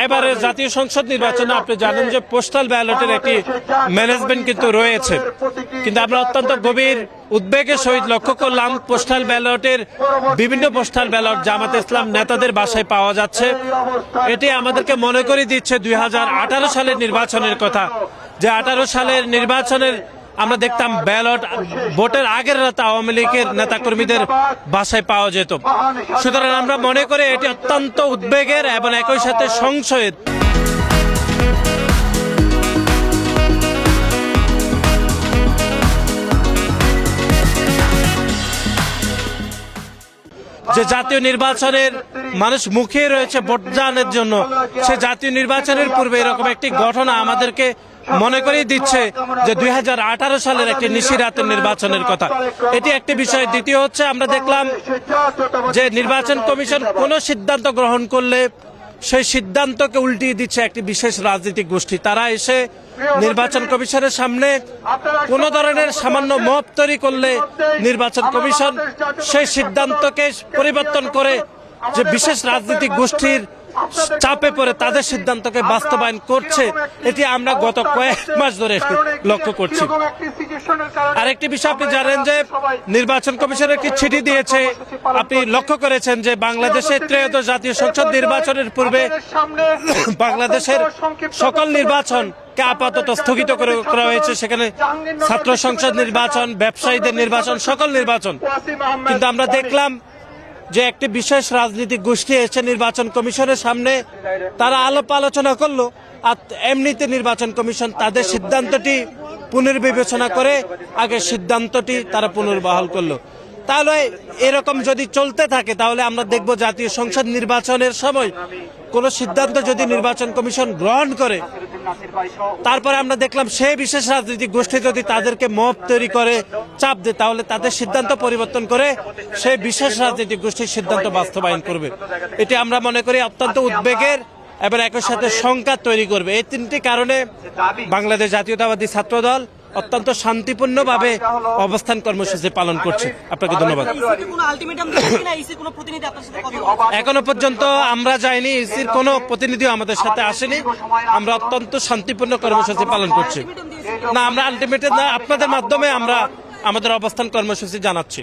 এবারে জাতীয় সংসদ নির্বাচনে আপনি জানেন যে পোস্টাল ব্যালটের একটি ম্যানেজমেন্ট কিন্তু রয়েছে, কিন্তু আমরা অত্যন্ত গভীর উদ্বেগের সহিত লক্ষ্য করলাম পোস্টাল ব্যালটের বিভিন্ন পোস্টাল ব্যালট জামাতে ইসলাম নেতাদের বাসায় পাওয়া যাচ্ছে। এটি আমাদেরকে মনে করে দিচ্ছে 2018 সালের নির্বাচনের কথা, যে 18 সালের নির্বাচনের আমরা দেখতাম ব্যালট ভোটের আগের রাতে আওয়ামী লীগের নেতাকর্মীদের বাসায় পাওয়া যেত। সুতরাং আমরা মনে করি এটি অত্যন্ত উদ্বেগের এবং একই সাথে সংশয়ের। যে জাতীয় নির্বাচনের মানুষ মুখিয়ে রয়েছে ভোটদানের জন্য, সে জাতীয় নির্বাচনের পূর্বে এরকম একটি ঘটনা আমাদেরকে মনে করিয়ে দিচ্ছে যে 2018 সালের একটি নিশিরাতের নির্বাচনের কথা। এটি একটি বিষয়। দ্বিতীয় হচ্ছে, আমরা দেখলাম যে নির্বাচন কমিশন কোনো সিদ্ধান্ত গ্রহণ করলে সেই সিদ্ধান্তকে উল্টিয়ে দিচ্ছে একটি বিশেষ রাজনৈতিক গোষ্ঠী। তারা এসে নির্বাচন কমিশনের সামনে কোন ধরনের সামান্য মব তৈরি করলে নির্বাচন কমিশন সেই সিদ্ধান্তকে পরিবর্তন করে যে বিশেষ রাজনৈতিক গোষ্ঠীর চাপে পড়ে তাদের সিদ্ধান্তকে বাস্তবায়ন করছে, এটি আমরা গত কয়েক মাস ধরে লক্ষ্য করছি। আরেকটি বিষয়, আপনি জানেন যে নির্বাচন কমিশন একটি চিঠি দিয়েছে, আপনি লক্ষ্য করেছেন যে বাংলাদেশের ত্রয়োদশ জাতীয় সংসদ নির্বাচনের পূর্বে বাংলাদেশের সকল নির্বাচনকে আপাতত স্থগিত করা হয়েছে। সেখানে ছাত্র সংসদ নির্বাচন, ব্যবসায়ীদের নির্বাচন, সকল নির্বাচন। কিন্তু আমরা দেখলাম যে একটি বিশেষ রাজনৈতিক গোষ্ঠী এসে নির্বাচন কমিশনের সামনে তারা আলাপ আলোচনা করলো, আর এমনিতে নির্বাচন কমিশন তাদের সিদ্ধান্তটি পুনর্বিবেচনা করে আগের সিদ্ধান্তটি তারা পুনর্বহাল করলো। তাহলে এরকম যদি চলতে থাকে তাহলে আমরা দেখব জাতীয় সংসদ নির্বাচনের সময় কোন সিদ্ধান্ত যদি নির্বাচন কমিশন গ্রহণ করে, তারপরে আমরা দেখলাম সেই বিশেষ রাজনৈতিক গোষ্ঠী যদি তাদেরকে মব তৈরি করে চাপ দেয়, তাহলে তাদের সিদ্ধান্ত পরিবর্তন করে সেই বিশেষ রাজনৈতিক গোষ্ঠীর সিদ্ধান্ত বাস্তবায়ন করবে। এটি আমরা মনে করি অত্যন্ত উদ্বেগের এবং একই সাথে শঙ্কা তৈরি করবে। এই তিনটি কারণে বাংলাদেশ জাতীয়তাবাদী ছাত্রদল অত্যন্ত শান্তিপূর্ণভাবে অবস্থান কর্মসূচি পালন করছে। আপনাকে ধন্যবাদ। এখনো পর্যন্ত আমরা যাইনি, ইসির কোনো প্রতিনিধিও আমাদের সাথে আসেনি। আমরা অত্যন্ত শান্তিপূর্ণ কর্মসূচি পালন করছি। না, আমরা আলটিমেটাম না, আপনাদের মাধ্যমে আমরা আমাদের অবস্থান কর্মসূচি জানাচ্ছি।